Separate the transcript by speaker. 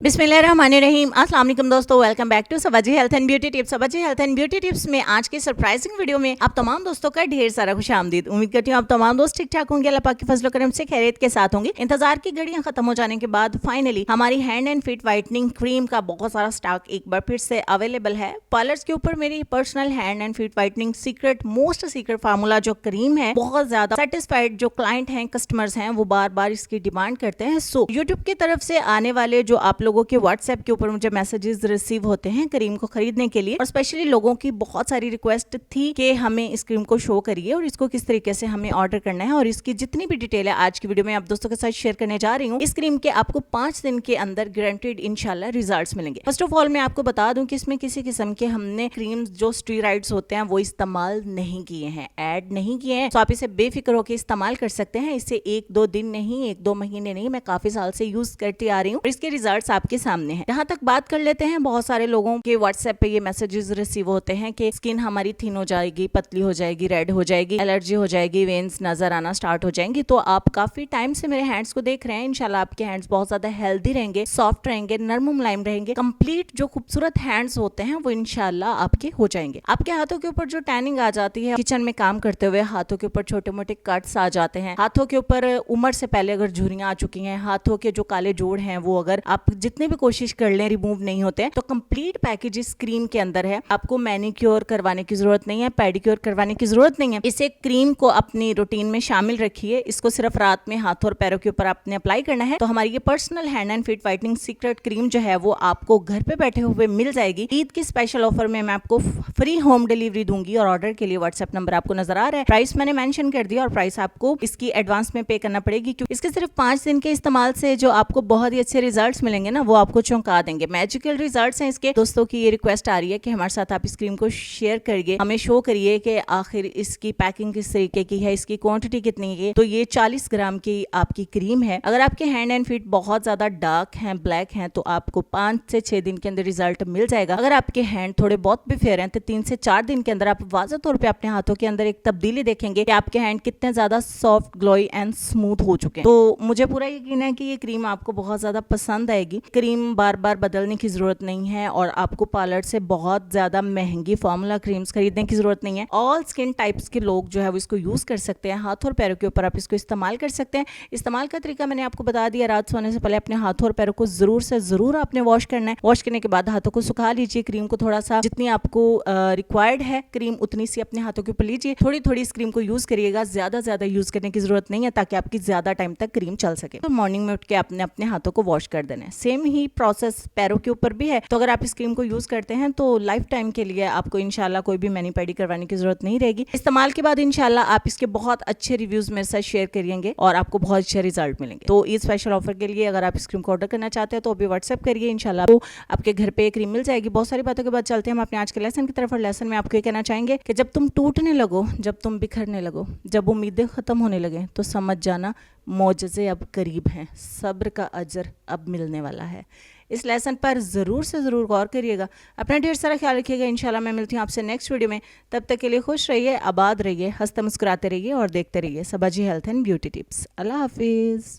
Speaker 1: बिस्मिल्लाहिर्रहमानिर्रहीम। अस्सलाम वालेकुम दोस्तों, welcome back to Sabaji health and beauty tips. Sabaji health and beauty tips में आज के सरप्राइजिंग वीडियो में आप तमाम दोस्तों का ढेर सारा खुशामदीद। उम्मीद करती हूँ आप तमाम दोस्त ठीक ठाक होंगे, अल्लाह पाक के फजल करम से खैरियत के साथ होंगे। इंतजार की घड़ियां खत्म हो जाने के बाद फाइनली हमारी hand and feet whitening cream का बहुत सारा स्टॉक एक बार फिर से अवेलेबल है पार्लर्स के ऊपर। मेरी personal hand and feet whitening secret most secret formula जो क्रीम है, बहुत ज्यादा सेटिस्फाइड जो क्लाइंट हैं, कस्टमर्स हैं, वो बार बार इसकी डिमांड करते हैं। सो यूट्यूब की तरफ से आने वाले जो आप लोगों के व्हाट्सएप ऊपर मुझे मैसेजेस रिसीव होते हैं क्रीम को खरीदने के लिए, और स्पेशली लोगों की बहुत सारी रिक्वेस्ट थी कि हमें इस क्रीम को शो करिए और इसको किस तरीके से हमें ऑर्डर करना है, और इसकी जितनी भी डिटेल है आज की वीडियो में आप दोस्तों के साथ शेयर करने जा रही हूँ। इस क्रीम के आपको 5 दिन के अंदर गारंटेड इंशाल्लाह रिजल्ट्स मिलेंगे। फर्स्ट ऑफ ऑल मैं आपको बता दूं कि इसमें किसी किस्म के हमने क्रीम जो स्टेरॉइड्स होते हैं वो इस्तेमाल नहीं किए हैं, ऐड नहीं किए हैं। तो आप इसे बेफिक्र होकर इस्तेमाल कर सकते हैं। इसे 1-2 दिन नहीं, 1-2 महीने नहीं, मैं काफी साल से यूज करती आ रही हूँ और इसके रिजल्ट्स आपके सामने हैं। जहां तक बात कर लेते हैं, बहुत सारे लोगों के व्हाट्सएप पे ये मैसेजेस रिसीव होते हैं कि स्किन हमारी थिन हो जाएगी, पतली हो जाएगी, रेड हो जाएगी, एलर्जी हो जाएगी, वेन्स नजर आना स्टार्ट हो जाएंगी। तो आप काफी टाइम से मेरे हैंड्स को देख रहे हैं, इंशाल्लाह आपके हैंड्स बहुत ज्यादा हेल्दी रहेंगे, सॉफ्ट रहेंगे, नरम मुलायम रहेंगे। कंप्लीट जो खूबसूरत हैंड्स होते हैं वो इंशाल्लाह आपके हो जाएंगे। आपके हाथों के ऊपर जो टैनिंग आ जाती है किचन में काम करते हुए, हाथों के ऊपर छोटे मोटे कट्स आ जाते हैं, हाथों के ऊपर उम्र से पहले अगर झुर्रियां आ चुकी हैं, हाथों के जो काले जोड़ हैं वो अगर आप जितने भी कोशिश कर लें रिमूव नहीं होते, तो कंप्लीट पैकेज इस क्रीम के अंदर है। आपको मैनिक्योर करवाने की जरूरत नहीं है, पेडिक्योर करवाने की जरूरत नहीं है। इसे क्रीम को अपनी रूटीन में शामिल रखिए। इसको सिर्फ रात में हाथों और पैरों के ऊपर आपने अप्लाई करना है। तो हमारी ये personal hand and feet whitening secret cream जो है वो आपको घर पे बैठे हुए मिल जाएगी। ईद की स्पेशल ऑफर में मैं आपको फ्री होम डिलीवरी दूंगी और ऑर्डर के लिए व्हाट्सएप नंबर आपको नजर आ रहा है। प्राइस मैंने मेंशन कर दिया और प्राइस आपको इसकी एडवांस में पे करना पड़ेगी, क्योंकि इसके सिर्फ 5 दिन के इस्तेमाल से जो आपको बहुत ही अच्छे रिजल्ट्स मिलेंगे ना, वो आपको चौंका देंगे। मैजिकल रिजल्ट्स हैं इसके। दोस्तों की ये रिक्वेस्ट आ रही है कि हमारे साथ आप इस क्रीम को शेयर करिए, हमें शो करिए कि आखिर इसकी पैकिंग किस तरीके की है, इसकी क्वांटिटी कितनी है। तो ये 40 ग्राम की आपकी क्रीम है। अगर आपके हैंड एंड फीट बहुत ज्यादा डार्क हैं, ब्लैक हैं, तो आपको 5 से 6 दिन के अंदर रिजल्ट मिल जाएगा। अगर आपके हैंड थोड़े बहुत भी फेयर हैं तो 3 से 4 दिन के अंदर आप वाज़ह तौर पे अपने हाथों के अंदर एक तब्दीली देखेंगे कि आपके हैंड कितने ज्यादा सॉफ्ट, ग्लोई एंड स्मूथ हो चुके हैं। तो मुझे पूरा यकीन है कि ये क्रीम आपको बहुत ज्यादा पसंद आएगी। क्रीम बार बार बदलने की जरूरत नहीं है और आपको पार्लर से बहुत ज्यादा महंगी फार्मूला क्रीम्स खरीदने की जरूरत नहीं है। ऑल स्किन टाइप्स के लोग जो है वो इसको यूज कर सकते हैं। हाथों और पैरों के ऊपर आप इसको इस्तेमाल कर सकते हैं। इस्तेमाल का तरीका मैंने आपको बता दिया। रात सोने से पहले अपने हाथों और पैरों को जरूर से जरूर आपने वॉश करना है। वॉश करने के बाद हाथों को सुखा लीजिए। क्रीम को थोड़ा सा जितनी आपको रिक्वायर्ड है क्रीम उतनी सी अपने हाथों के ऊपर लीजिए। थोड़ी थोड़ी इस क्रीम को यूज करिएगा, ज्यादा यूज करने की जरूरत नहीं है, ताकि आपकी ज्यादा टाइम तक क्रीम चल सके। तो मॉर्निंग में उठ के आपने अपने हाथों को वॉश कर देना है। सेम ही प्रोसेस पैरों के ऊपर भी है। तो अगर आप इस क्रीम को यूज करते हैं तो लाइफ टाइम के लिए आपको इंशाल्लाह कोई भी मैनी पेडी करवाने की जरूरत नहीं रहेगी। इस्तेमाल के बाद इंशाल्लाह आप इसके बहुत अच्छे रिव्यूज मेरे साथ शेयर करिएंगे और आपको बहुत अच्छे रिजल्ट मिलेंगे। तो इस स्पेशल ऑफर के लिए अगर आप इस क्रीम को ऑर्डर करना चाहते हैं तो अभी व्हाट्सएप करिए, इंशाल्लाह आपको आपके घर पे क्रीम मिल जाएगी। बहुत सारी बातों के बाद चलते हैं हम अपने आज के लेसन की तरफ। और लेसन में आपको ये कहना चाहेंगे कि जब तुम टूटने लगो, जब तुम बिखरने लगो, जब उम्मीदें खत्म होने लगे, तो समझ जाना मौजज़े अब करीब हैं, सब्र का अजर अब मिलने वाला है। इस लेसन पर ज़रूर से ज़रूर गौर करिएगा। अपना ढेर सारा ख्याल रखिएगा। इंशाल्लाह मैं मिलती हूँ आपसे नेक्स्ट वीडियो में। तब तक के लिए खुश रहिए, आबाद रहिए, हंसते मुस्कुराते रहिए और देखते रहिए सबाजी हेल्थ एंड ब्यूटी टिप्स। अल्लाह हाफिज़।